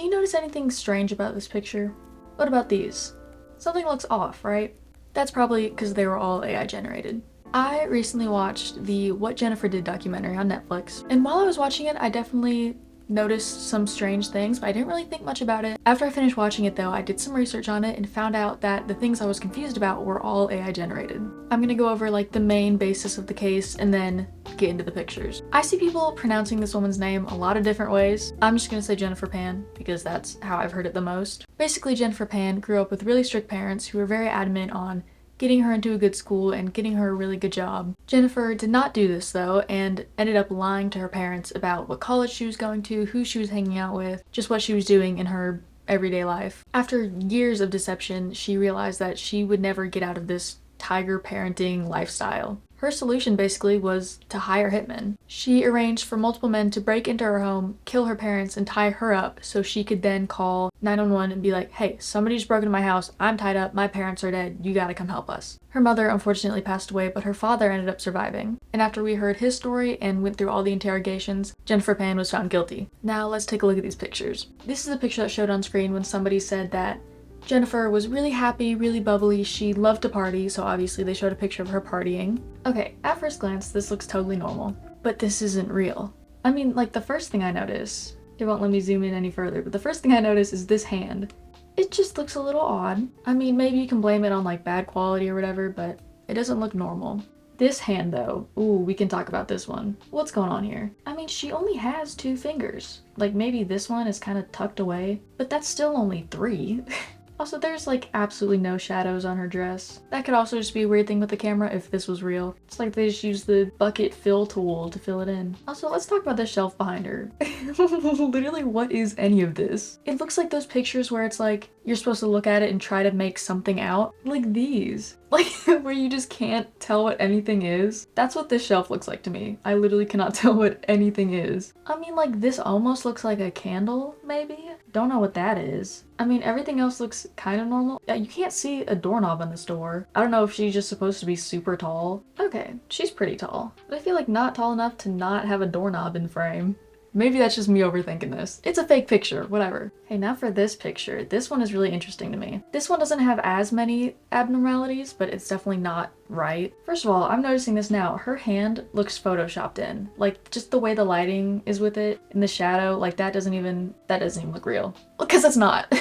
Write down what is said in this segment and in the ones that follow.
you notice anything strange about this picture? What about these? Something looks off, right? That's probably because they were all AI generated. I recently watched the What Jennifer Did documentary on Netflix, and while I was watching it, I definitely noticed some strange things, but I didn't really think much about it. After I finished watching it though, I did some research on it and found out that the things I was confused about were all AI generated. I'm gonna go over like the main basis of the case and then get into the pictures. I see people pronouncing this woman's name a lot of different ways. I'm just gonna say Jennifer Pan because that's how I've heard it the most. Basically, Jennifer Pan grew up with really strict parents who were very adamant on getting her into a good school and getting her a really good job. Jennifer did not do this though, and ended up lying to her parents about what college she was going to, who she was hanging out with, just what she was doing in her everyday life. After years of deception, she realized that she would never get out of this tiger parenting lifestyle. Her solution basically was to hire hitmen. She arranged for multiple men to break into her home, kill her parents, and tie her up so she could then call 911 and be like, hey, somebody's broken into my house, I'm tied up, my parents are dead, you gotta come help us. Her mother unfortunately passed away, but her father ended up surviving. And after we heard his story and went through all the interrogations, Jennifer Pan was found guilty. Now let's take a look at these pictures. This is a picture that showed on screen when somebody said that Jennifer was really happy, really bubbly, she loved to party, so obviously they showed a picture of her partying. Okay, at first glance, this looks totally normal, but this isn't real. I mean, like the first thing I notice, it won't let me zoom in any further, but the first thing I notice is this hand. It just looks a little odd. I mean, maybe you can blame it on like bad quality or whatever, but it doesn't look normal. This hand though, ooh, we can talk about this one. What's going on here? I mean, she only has 2 fingers. Like maybe this one is kind of tucked away, but that's still only 3. Also, there's like absolutely no shadows on her dress. That could also just be a weird thing with the camera if this was real. It's like they just used the bucket fill tool to fill it in. Also, let's talk about the shelf behind her. Literally, what is any of this? It looks like those pictures where it's like you're supposed to look at it and try to make something out. Like these. Like where you just can't tell what anything is. That's what this shelf looks like to me. I literally cannot tell what anything is. I mean, like this almost looks like a candle, maybe? Don't know what that is. I mean, everything else looks kind of normal. Yeah, you can't see a doorknob in this door. I don't know if she's just supposed to be super tall. Okay, she's pretty tall. But I feel like not tall enough to not have a doorknob in frame. Maybe that's just me overthinking this. It's a fake picture, whatever. Hey, now for this picture. This one is really interesting to me. This one doesn't have as many abnormalities, but it's definitely not right. First of all, I'm noticing this now. Her hand looks photoshopped in. Like, just the way the lighting is with it, in the shadow, like that doesn't even look real. Because it's not.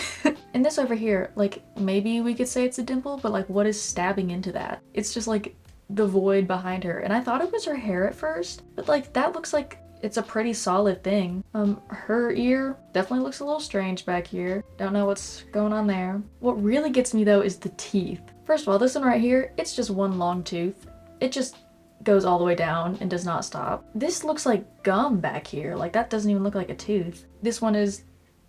And this over here, like, maybe we could say it's a dimple, but like, what is stabbing into that? It's just like the void behind her. And I thought it was her hair at first, but like, that looks like it's a pretty solid thing. Her ear definitely looks a little strange back here. Don't know what's going on there. What really gets me though is the teeth. First of all, this one right here, it's just one long tooth. It just goes all the way down and does not stop. This looks like gum back here. Like that doesn't even look like a tooth. This one is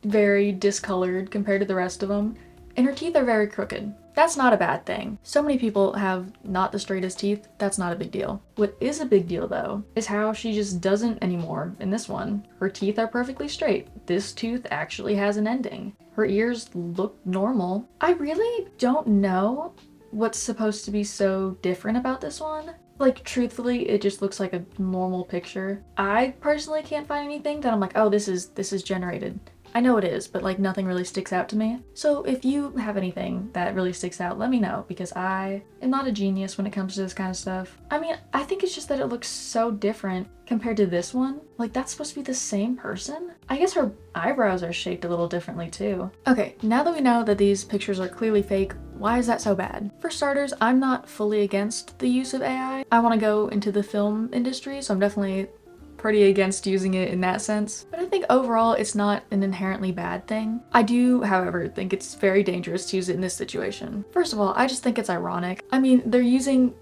very discolored compared to the rest of them. And her teeth are very crooked. That's not a bad thing. So many people have not the straightest teeth, that's not a big deal. What is a big deal though, is how she just doesn't anymore in this one. Her teeth are perfectly straight. This tooth actually has an ending. Her ears look normal. I really don't know what's supposed to be so different about this one. Like, truthfully, it just looks like a normal picture. I personally can't find anything that I'm like, oh, this is generated. I know it is, but like nothing really sticks out to me. So if you have anything that really sticks out, let me know, because I am not a genius when it comes to this kind of stuff. I mean, I think it's just that it looks so different compared to this one. Like, that's supposed to be the same person? I guess her eyebrows are shaped a little differently too. Okay, now that we know that these pictures are clearly fake, why is that so bad? For starters, I'm not fully against the use of AI. I want to go into the film industry, so I'm definitely pretty against using it in that sense. But I think overall it's not an inherently bad thing. I do, however, think it's very dangerous to use it in this situation. First of all, I just think it's ironic. I mean, they're using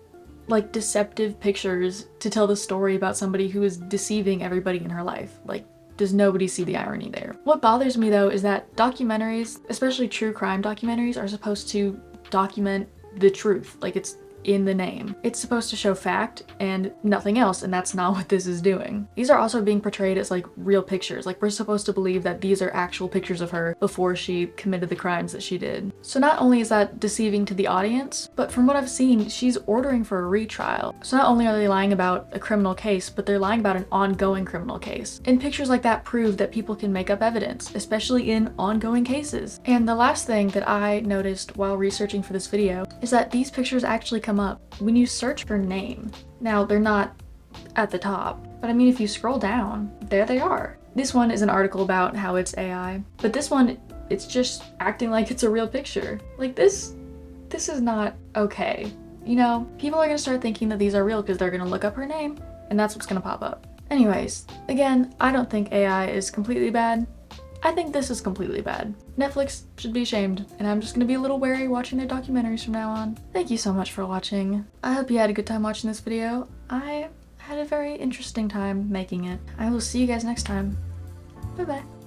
like deceptive pictures to tell the story about somebody who is deceiving everybody in her life. Like, does nobody see the irony there? What bothers me though is that documentaries, especially true crime documentaries, are supposed to document the truth. Like, it's in the name. It's supposed to show fact and nothing else, and that's not what this is doing. These are also being portrayed as like real pictures. Like, we're supposed to believe that these are actual pictures of her before she committed the crimes that she did. So not only is that deceiving to the audience, but from what I've seen, she's ordering for a retrial. So not only are they lying about a criminal case, but they're lying about an ongoing criminal case. And pictures like that prove that people can make up evidence, especially in ongoing cases. And the last thing that I noticed while researching for this video is that these pictures actually come up when you search for name. Now, they're not at the top, but I mean, if you scroll down, there they are. This one is an article about how it's AI, but this one, it's just acting like it's a real picture. Like, this is not okay. You know, people are gonna start thinking that these are real because they're gonna look up her name, and that's what's gonna pop up. Anyways, again, I don't think AI is completely bad. I think this is completely bad. Netflix should be ashamed, and I'm just gonna be a little wary watching their documentaries from now on. Thank you so much for watching. I hope you had a good time watching this video. I had a very interesting time making it. I will see you guys next time. Bye bye.